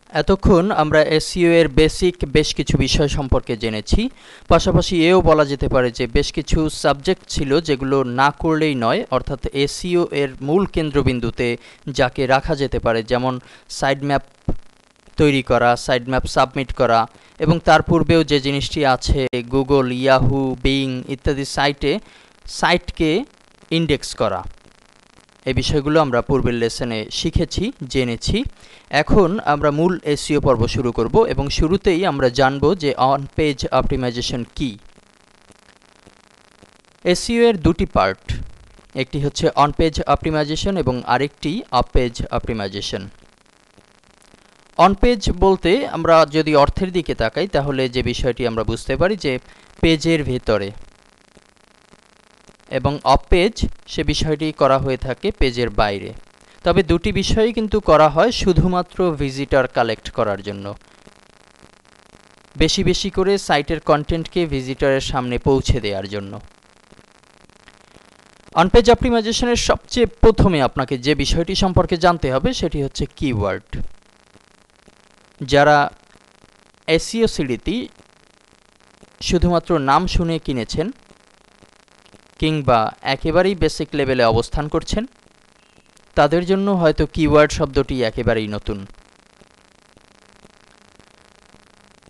এতক্ষণ আমরা এসইও এর বেসিক বেশ কিছু বিষয় সম্পর্কে জেনেছি। পাশাপাশি এও বলা যেতে পারে যে বেশ কিছু সাবজেক্ট ছিল যেগুলো না করলেই নয়, অর্থাৎ এসইও এর মূল কেন্দ্রবিন্দুতে যাকে রাখা যেতে পারে, যেমন সাইড ম্যাপ তৈরি করা, সাইড ম্যাপ সাবমিট করা, এবং তার পূর্বেও যে জিনিসটি আছে গুগল, ইয়াহু, বিং ইত্যাদি সাইটকে ইন্ডেক্স করা। এই বিষয়গুলো আমরা পূর্বের লেসনে শিখেছি, জেনেছি। এখন আমরা মূল এসইও পর্ব শুরু করব এবং শুরুতেই আমরা জানব যে অন পেজ অপটিমাইজেশন কি। এসইও এর দুটি পার্ট, একটি হচ্ছে অন পেজ অপটিমাইজেশন এবং আরেকটি off page optimisation. On page বলতে আমরা যদি অর্থের দিকে তাকাই তাহলে যে বিষয়টি আমরা বুঝতে পারি যে পেজের ভেতরে, এবং অফ পেজ সে বিষয়টি করা হয়ে থাকে পেজের বাইরে। তবে দুটি বিষয়ই কিন্তু করা হয় শুধুমাত্র ভিজিটর কালেক্ট করার জন্য, বেশি বেশি করে সাইটের কন্টেন্টকে ভিজিটরের সামনে পৌঁছে দেওয়ার জন্য। অন পেজ অপটিমাইজেশনের সবচেয়ে প্রথমে আপনাকে যে বিষয়টি সম্পর্কে জানতে হবে সেটি হচ্ছে কিওয়ার্ড। যারা এসইও সিডিতে শুধুমাত্র নাম শুনে কিনেছেন কিংবা একেবারেই বেসিক লেভেলে অবস্থান করছেন, তাদের জন্য হয়তো কিওয়ার্ড শব্দটি একেবারেই নতুন।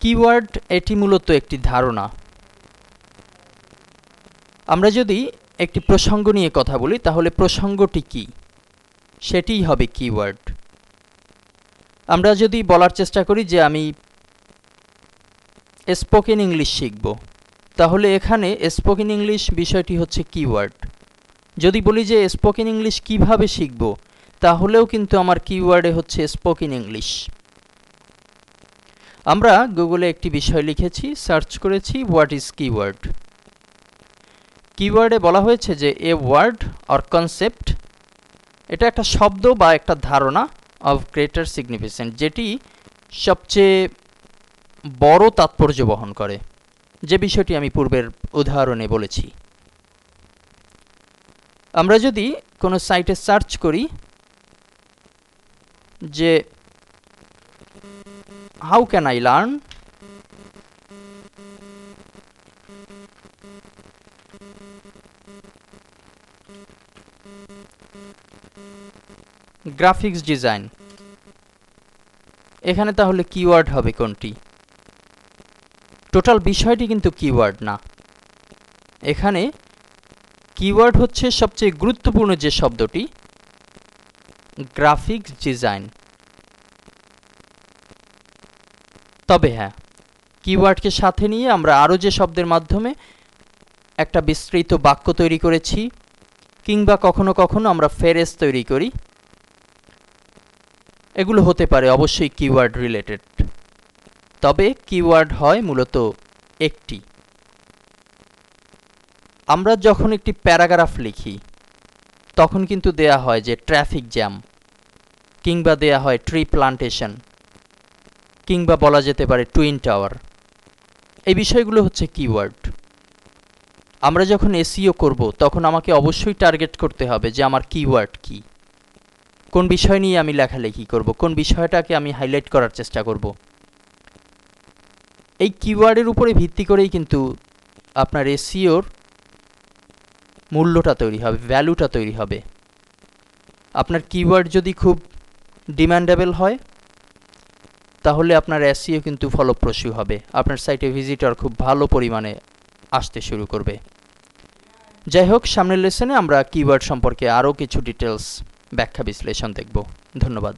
কিওয়ার্ড এটি মূলত একটি ধারণা। আমরা যদি একটি প্রসঙ্গ নিয়ে কথা বলি তাহলে প্রসঙ্গটি কি, সেটিই হবে কিওয়ার্ড। আমরা যদি বলার চেষ্টা করি যে আমি স্পোকেন ইংলিশ শিখব, তাহলে এখানে স্পোকেন ইংলিশ বিষয়টি হচ্ছে কিওয়ার্ড। যদি বলি যে স্পোকেন ইংলিশ কিভাবে শিখব, তাহলেও কিন্তু আমার কিওয়ার্ডে হচ্ছে স্পোকেন ইংলিশ। আমরা গুগলে একটি বিষয় লিখেছি, সার্চ করেছি হোয়াট ইজ কিওয়ার্ড। কিওয়ার্ডে বলা হয়েছে যে এ ওয়ার্ড অর কনসেপ্ট, এটা একটা শব্দ বা একটা ধারণা অফ গ্রেটার সিগনিফিকেন্স, যেটি সবচেয়ে বড় তাৎপর্য বহন করে, যে বিষয়টি আমি পূর্বের উদাহরণে বলেছি। আমরা যদি কোনো সাইটে সার্চ করি যে how can I learn, graphics design, এখানে তাহলে কিওয়ার্ড হবে কোনটি? টোটাল বিষয়টি কিন্তু কিওয়ার্ড না। এখানে কিওয়ার্ড হচ্ছে সবচেয়ে গুরুত্বপূর্ণ যে শব্দটি, গ্রাফিক্স ডিজাইন। তবে হ্যাঁ, কিওয়ার্ডকে সাথে নিয়ে আমরা আরও যে শব্দের মাধ্যমে একটা বিস্তৃত বাক্য তৈরি করেছি, কিংবা কখনো কখনো আমরা ফ্রেজ তৈরি করি, এগুলো হতে পারে অবশ্যই কিওয়ার্ড রিলেটেড। তবে কিওয়ার্ড হয় মূলত একটি। আমরা যখন একটি প্যারাগ্রাফ লিখি তখন কিন্তু দেয়া হয় যে ট্রাফিক জ্যাম, কিংবা দেয়া হয় ট্রি প্লান্টেশন, কিংবা বলা যেতে পারে টুইন টাওয়ার। এই বিষয়গুলো হচ্ছে কিওয়ার্ড। আমরা যখন এসইও করব তখন আমাকে অবশ্যই টার্গেট করতে হবে যে আমার কিওয়ার্ড কি, কোন বিষয় নিয়ে আমি লেখালেখি করব, কোন বিষয়টাকে আমি হাইলাইট করার চেষ্টা করব। এই কিওয়ার্ডের উপরে ভিত্তি করেই কিন্তু আপনার এসইওর মূল্যটা তৈরি হবে, ভ্যালুটা তৈরি হবে। আপনার কিওয়ার্ড যদি খুব ডিমান্ডেবল হয় তাহলে আপনার এসইও কিন্তু ফলপ্রসূ হবে, আপনার সাইটে ভিজিটর খুব ভালো পরিমাণে আসতে শুরু করবে। যাই হোক, সামনের লেসনে আমরা কিওয়ার্ড সম্পর্কে আরও কিছু ডিটেলস ব্যাখ্যা বিশ্লেষণ দেখব। ধন্যবাদ।